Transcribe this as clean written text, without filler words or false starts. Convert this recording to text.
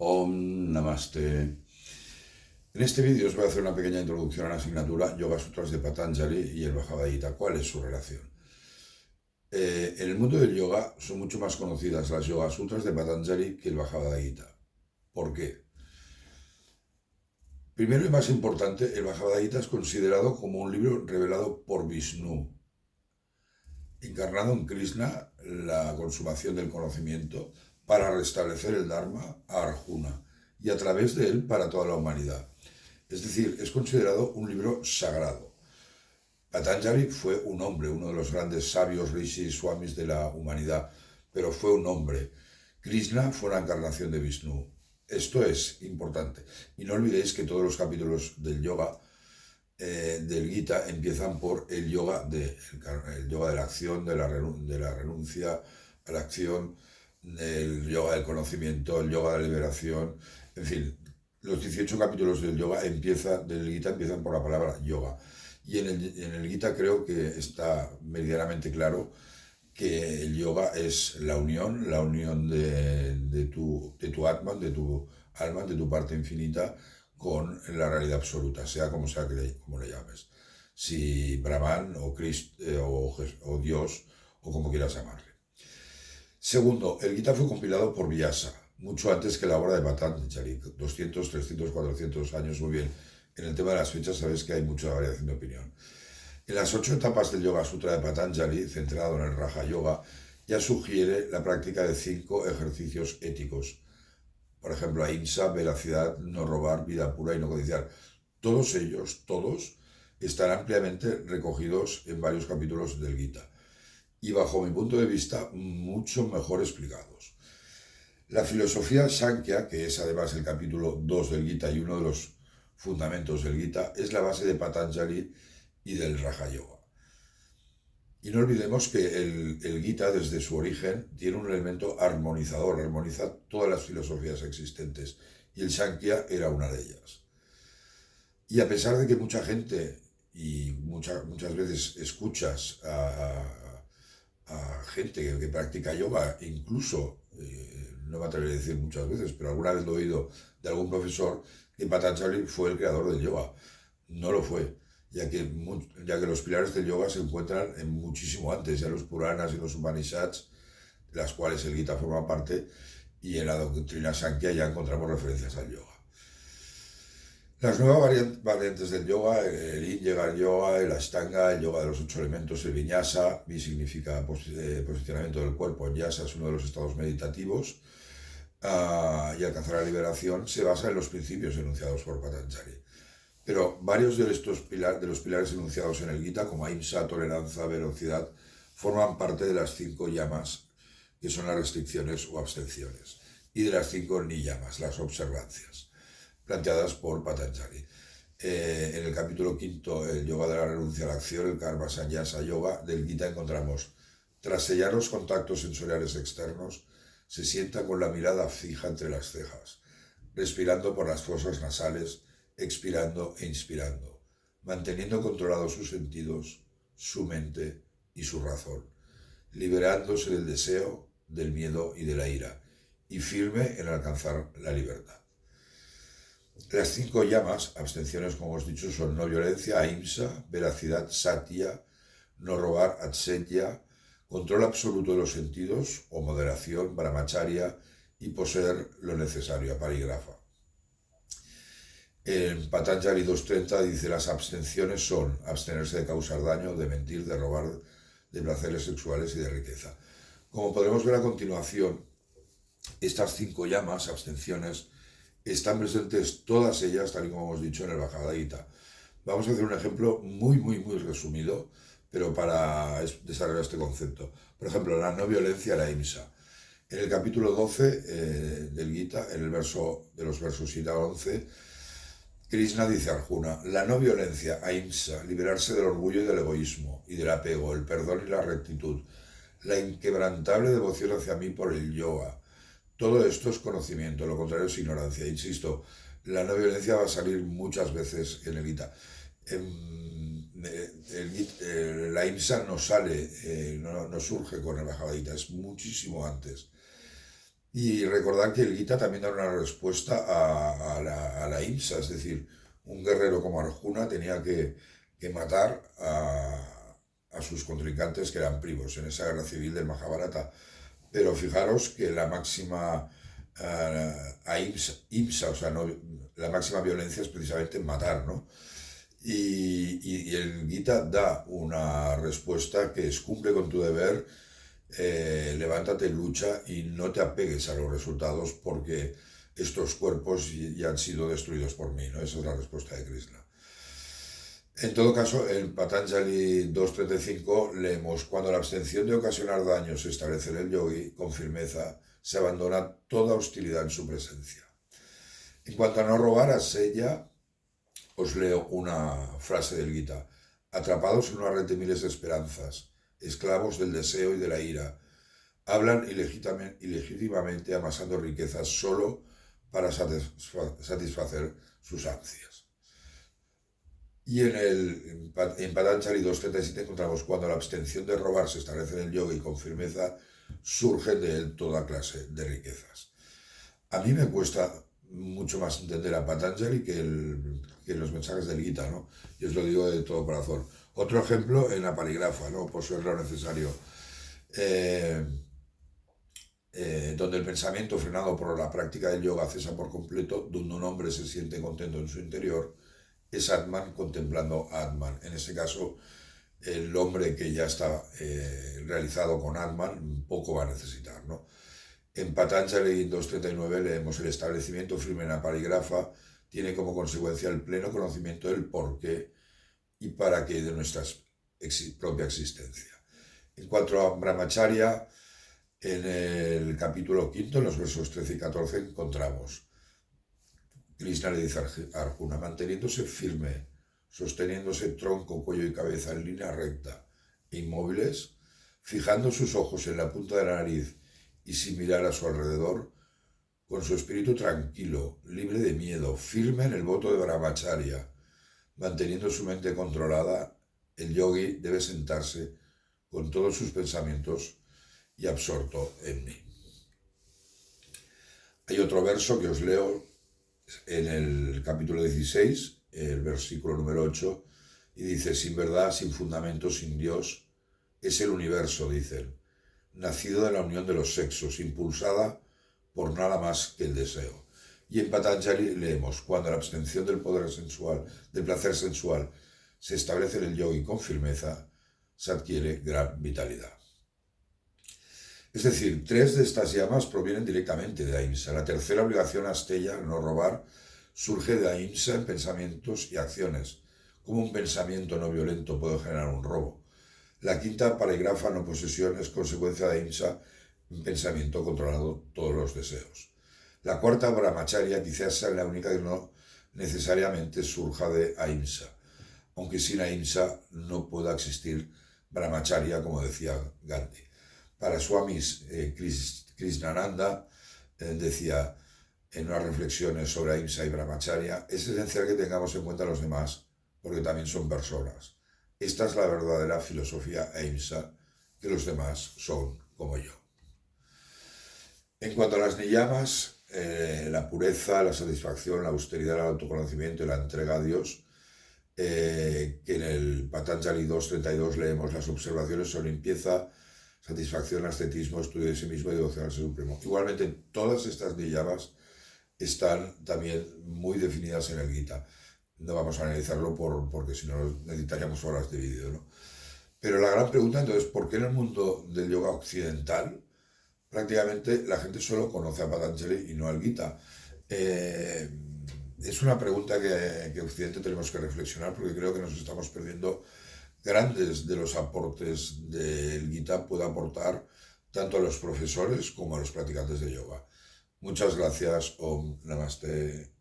Om Namaste. En este vídeo os voy a hacer una pequeña introducción a la asignatura Yoga Sutras de Patanjali y el Bhagavad Gita. ¿Cuál es su relación? En el mundo del yoga son mucho más conocidas las Yoga Sutras de Patanjali que el Bhagavad Gita. ¿Por qué? Primero y más importante, el Bhagavad Gita es considerado como un libro revelado por Vishnu, encarnado en Krishna, la consumación del conocimiento, para restablecer el Dharma a Arjuna y a través de él para toda la humanidad. Es decir, es considerado un libro sagrado. Patanjali fue un hombre, uno de los grandes sabios rishis swamis de la humanidad, pero fue un hombre. Krishna fue una encarnación de Vishnu. Esto es importante. Y no olvidéis que todos los capítulos del yoga, del Gita, empiezan por el yoga de la acción, de la renuncia a la acción, el yoga del conocimiento, el yoga de la liberación, en fin. Los 18 capítulos del Gita empiezan por la palabra yoga. Y en el Gita creo que está meridianamente claro que el yoga es la unión de tu Atman, de tu alma, de tu parte infinita, con la realidad absoluta, sea como le llames. Si Brahman o Cristo o Dios o como quieras llamarle. Segundo, el Gita fue compilado por Vyasa, mucho antes que la obra de Patanjali, 200, 300, 400 años, muy bien. En el tema de las fechas sabes que hay mucha variación de opinión. En las 8 etapas del Yoga Sutra de Patanjali, centrado en el Raja Yoga, ya sugiere la práctica de 5 ejercicios éticos. Por ejemplo, ahimsa, veracidad, no robar, vida pura y no codiciar. Todos ellos, están ampliamente recogidos en varios capítulos del Gita. Y bajo mi punto de vista, mucho mejor explicados. La filosofía Sankhya, que es además el capítulo 2 del Gita y uno de los fundamentos del Gita, es la base de Patanjali y del Raja Yoga. Y no olvidemos que el Gita, desde su origen, tiene un elemento armonizador, armoniza todas las filosofías existentes, y el Sankhya era una de ellas. Y a pesar de que mucha gente, y muchas veces escuchas a gente que practica yoga, incluso, no me atreveré a decir muchas veces, pero alguna vez lo he oído de algún profesor, que Patanjali fue el creador del yoga. No lo fue, ya que los pilares del yoga se encuentran en muchísimo antes, ya los Puranas y los Upanishads, de las cuales el Gita forma parte, y en la doctrina Sankhya ya encontramos referencias al yoga. Las nuevas variantes del yoga, el Yin Yoga Yoga, el Ashtanga, el yoga de los 8 elementos, el Vinyasa, Vi significa posicionamiento del cuerpo, Nyasa es uno de los estados meditativos, y alcanzar la liberación, se basa en los principios enunciados por Patanjali. Pero varios de los pilares enunciados en el Gita, como ahimsa, tolerancia, velocidad, forman parte de las 5 yamas, que son las restricciones o abstenciones, y de las 5 niyamas, las observancias, planteadas por Patanjali. En el capítulo 5, el yoga de la renuncia a la acción, el karma sannyasa yoga del Gita, encontramos: tras sellar los contactos sensoriales externos, se sienta con la mirada fija entre las cejas, respirando por las fosas nasales, expirando e inspirando, manteniendo controlados sus sentidos, su mente y su razón, liberándose del deseo, del miedo y de la ira, y firme en alcanzar la libertad. Las 5 llamas, abstenciones como os he dicho, son no violencia, ahimsa, veracidad, satya, no robar, atsetya, control absoluto de los sentidos o moderación, brahmacharya, y poseer lo necesario, aparigrafa. En Patanjali 2.30 dice: las abstenciones son abstenerse de causar daño, de mentir, de robar, de placeres sexuales y de riqueza. Como podremos ver a continuación, estas 5 llamas, abstenciones, están presentes todas ellas, tal y como hemos dicho, en el Bhagavad Gita. Vamos a hacer un ejemplo muy resumido, pero para desarrollar este concepto. Por ejemplo, la no violencia, la ahimsa. En el capítulo 12 del Gita, en el verso de los versos 7 a 11, Krishna dice a Arjuna: la no violencia, ahimsa, liberarse del orgullo y del egoísmo, y del apego, el perdón y la rectitud, la inquebrantable devoción hacia mí por el yoga. Todo esto es conocimiento, lo contrario es ignorancia. Insisto, la no violencia va a salir muchas veces en el Gita. La ahimsa no sale, no surge con el Bhagavad Gita, es muchísimo antes. Y recordar que el Gita también da una respuesta a la Himsa, es decir, un guerrero como Arjuna tenía que matar a sus contrincantes que eran primos en esa guerra civil del Mahabharata. Pero fijaros que la máxima ahimsa, o sea, no, la máxima violencia es precisamente matar, ¿no? Y el Gita da una respuesta que es: cumple con tu deber, levántate, lucha y no te apegues a los resultados porque estos cuerpos ya han sido destruidos por mí, ¿no? Esa es la respuesta de Krishna. En todo caso, en Patanjali 2.35 leemos: cuando la abstención de ocasionar daño se establece en el yogi, con firmeza se abandona toda hostilidad en su presencia. En cuanto a no robar, a Sella, os leo una frase del Gita: atrapados en una red de miles de esperanzas, esclavos del deseo y de la ira, hablan ilegítimamente amasando riquezas solo para satisfacer sus ansias. Y en Patanjali 2.37 encontramos: cuando la abstención de robar se establece en el yoga y con firmeza, surgen de él toda clase de riquezas. A mí me cuesta mucho más entender a Patanjali que los mensajes del Gita, ¿no? Y os lo digo de todo corazón. Otro ejemplo en la paligrafa, ¿no? Poseer lo necesario. Eh, donde el pensamiento frenado por la práctica del yoga cesa por completo, donde un hombre se siente contento en su interior, es Atman contemplando a Atman. En ese caso, el hombre que ya está realizado con Atman poco va a necesitar, ¿no? En Patanjali 2.39 leemos: el establecimiento firme en la parigrafa tiene como consecuencia el pleno conocimiento del porqué y para qué de nuestra propia existencia. En cuanto a Brahmacharya, en el capítulo 5, en los versos 13 y 14, encontramos: Krishna le dice a Arjuna: manteniéndose firme, sosteniéndose tronco, cuello y cabeza en línea recta, inmóviles, fijando sus ojos en la punta de la nariz y sin mirar a su alrededor, con su espíritu tranquilo, libre de miedo, firme en el voto de Brahmacharya, manteniendo su mente controlada, el yogi debe sentarse con todos sus pensamientos y absorto en mí. Hay otro verso que os leo en el capítulo 16, el versículo número 8, y dice: sin verdad, sin fundamento, sin Dios, es el universo, dicen, nacido de la unión de los sexos, impulsada por nada más que el deseo. Y en Patanjali leemos: cuando la abstención del poder sensual, del placer sensual, se establece en el yogi con firmeza, se adquiere gran vitalidad. Es decir, 3 de estas llamas provienen directamente de Ahimsa. La tercera obligación, Asteya, no robar, surge de Ahimsa en pensamientos y acciones. ¿Cómo un pensamiento no violento puede generar un robo? La quinta, parigrafa, no posesión, es consecuencia de Ahimsa, un pensamiento controlado todos los deseos. La cuarta, Brahmacharya, quizás sea la única que no necesariamente surja de Ahimsa, aunque sin Ahimsa no pueda existir Brahmacharya, como decía Gandhi. Para Swamis Krishnananda decía en unas reflexiones sobre Ahimsa y Brahmacharya: es esencial que tengamos en cuenta a los demás, porque también son personas. Esta es la verdadera filosofía Ahimsa, que los demás son como yo. En cuanto a las niyamas, la pureza, la satisfacción, la austeridad, el autoconocimiento y la entrega a Dios, que en el Patanjali 2.32 leemos: las observaciones son limpieza, satisfacción, ascetismo, estudio de sí mismo y devoción al Ser Supremo. Igualmente, todas estas niyamas están también muy definidas en el Gita. No vamos a analizarlo porque si no necesitaríamos horas de vídeo, ¿no? Pero la gran pregunta entonces: ¿por qué en el mundo del yoga occidental prácticamente la gente solo conoce a Patanjali y no al Gita? Es una pregunta que Occidente tenemos que reflexionar, porque creo que nos estamos perdiendo grandes de los aportes del Gita puede aportar tanto a los profesores como a los practicantes de yoga. Muchas gracias. Om Namaste.